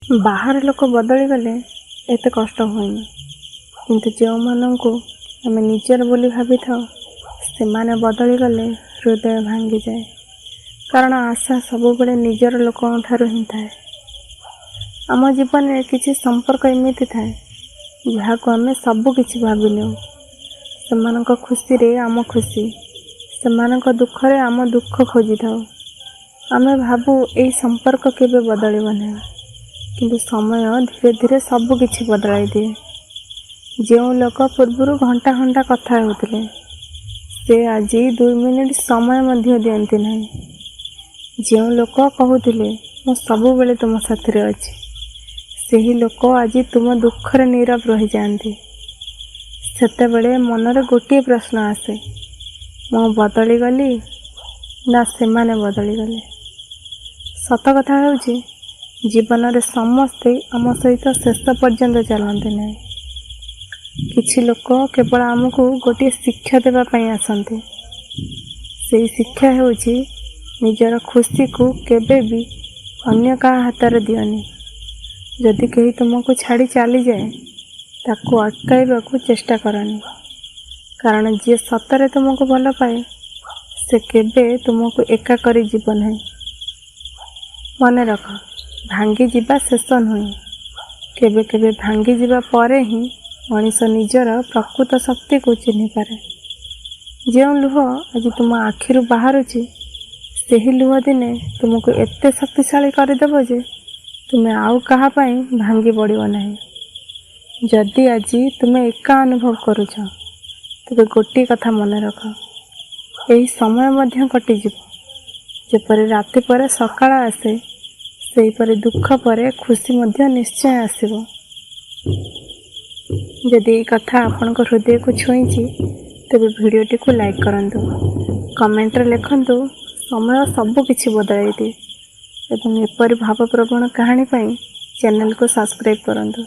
ବାହାର ଲୋକ ବଦଳିଗଲେ ଏତେ କଷ୍ଟ ହୁଏନି, କିନ୍ତୁ ଯେଉଁମାନଙ୍କୁ ଆମେ ନିଜର ବୋଲି ଭାବିଥାଉ ସେମାନେ ବଦଳିଗଲେ ହୃଦୟ ଭାଙ୍ଗିଯାଏ। କାରଣ ଆଶା ସବୁବେଳେ ନିଜର ଲୋକଙ୍କ ଠାରୁ ହିଁ ଥାଏ। ଆମ ଜୀବନରେ କିଛି ସମ୍ପର୍କ ଏମିତି ଥାଏ ଯାହାକୁ ଆମେ ସବୁ କିଛି ଭାବିନେଉ। ସେମାନଙ୍କ ଖୁସିରେ ଆମ ଖୁସି, ସେମାନଙ୍କ ଦୁଃଖରେ ଆମ ଦୁଃଖ ଖୋଜିଥାଉ। ଆମେ ଭାବୁ ଏଇ ସମ୍ପର୍କ କେବେ ବଦଳିବ ନାହିଁ, କିନ୍ତୁ ସମୟ ଧୀରେ ଧୀରେ ସବୁ କିଛି ବଦଳାଇ ଦିଏ। ଯେଉଁ ଲୋକ ପୂର୍ବରୁ ଘଣ୍ଟା ଘଣ୍ଟା କଥା ହେଉଥିଲେ ସେ ଆଜି 2 ମିନିଟ୍ ସମୟ ମଧ୍ୟ ଦିଅନ୍ତି ନାହିଁ। ଯେଉଁ ଲୋକ କହୁଥିଲେ ମୁଁ ସବୁବେଳେ ତୁମ ସାଥିରେ ଅଛି, ସେହି ଲୋକ ଆଜି ତୁମ ଦୁଃଖରେ ନୀରବ ରହିଯାଆନ୍ତି। ସେତେବେଳେ ମନରେ ଗୋଟିଏ ପ୍ରଶ୍ନ ଆସେ, ମୁଁ ବଦଳିଗଲି ନା ସେମାନେ ବଦଳିଗଲେ? ସତ କଥା ହେଉଛି, ଜୀବନରେ ସମସ୍ତେ ଆମ ସହିତ ଶେଷ ପର୍ଯ୍ୟନ୍ତ ଚାଲନ୍ତି ନାହିଁ। କିଛି ଲୋକ କେବଳ ଆମକୁ ଗୋଟିଏ ଶିକ୍ଷା ଦେବା ପାଇଁ ଆସନ୍ତି। ସେହି ଶିକ୍ଷା ହେଉଛି ନିଜର ଖୁସିକୁ କେବେ ବି ଅନ୍ୟ କାହା ହାତରେ ଦିଅନି। ଯଦି କେହି ତୁମକୁ ଛାଡ଼ି ଚାଲିଯାଏ ତାକୁ ଅଟକାଇବାକୁ ଚେଷ୍ଟା କରନି, କାରଣ ଯିଏ ସତରେ ତୁମକୁ ଭଲ ପାଏ ସେ କେବେ ତୁମକୁ ଏକା କରି ଯିବ ନାହିଁ। ମନେ ରଖ, ଭାଙ୍ଗିଯିବା ଶେଷ ନୁହେଁ। କେବେ କେବେ ଭାଙ୍ଗିଯିବା ପରେ ହିଁ ମଣିଷ ନିଜର ପ୍ରକୃତ ଶକ୍ତିକୁ ଚିହ୍ନିପାରେ। ଯେଉଁ ଲୁହ ଆଜି ତୁମ ଆଖିରୁ ବାହାରୁଛି ସେହି ଲୁହ ଦିନେ ତୁମକୁ ଏତେ ଶକ୍ତିଶାଳୀ କରିଦେବ ଯେ ତୁମେ ଆଉ କାହା ପାଇଁ ଭାଙ୍ଗି ପଡ଼ିବ ନାହିଁ। ଯଦି ଆଜି ତୁମେ ଏକା ଅନୁଭବ କରୁଛ ତେବେ ଗୋଟିଏ କଥା ମନେ ରଖ, ଏହି ସମୟ ମଧ୍ୟ କଟିଯିବ। ଯେପରି ରାତି ପରେ ସକାଳ ଆସେ ସେହିପରି ଦୁଃଖ ପରେ ଖୁସି ମଧ୍ୟ ନିଶ୍ଚୟ ଆସିବ। ଯଦି ଏହି କଥା ଆପଣଙ୍କ ହୃଦୟକୁ ଛୁଇଁଛି ତେବେ ଭିଡ଼ିଓଟିକୁ ଲାଇକ୍ କରନ୍ତୁ, କମେଣ୍ଟରେ ଲେଖନ୍ତୁ ସମୟ ସବୁ କିଛି ବଦଳାଇ ଦିଏ ଏବଂ ଏପରି ଭାବପ୍ରବଣ କାହାଣୀ ପାଇଁ ଚ୍ୟାନେଲକୁ ସବସ୍କ୍ରାଇବ୍ କରନ୍ତୁ।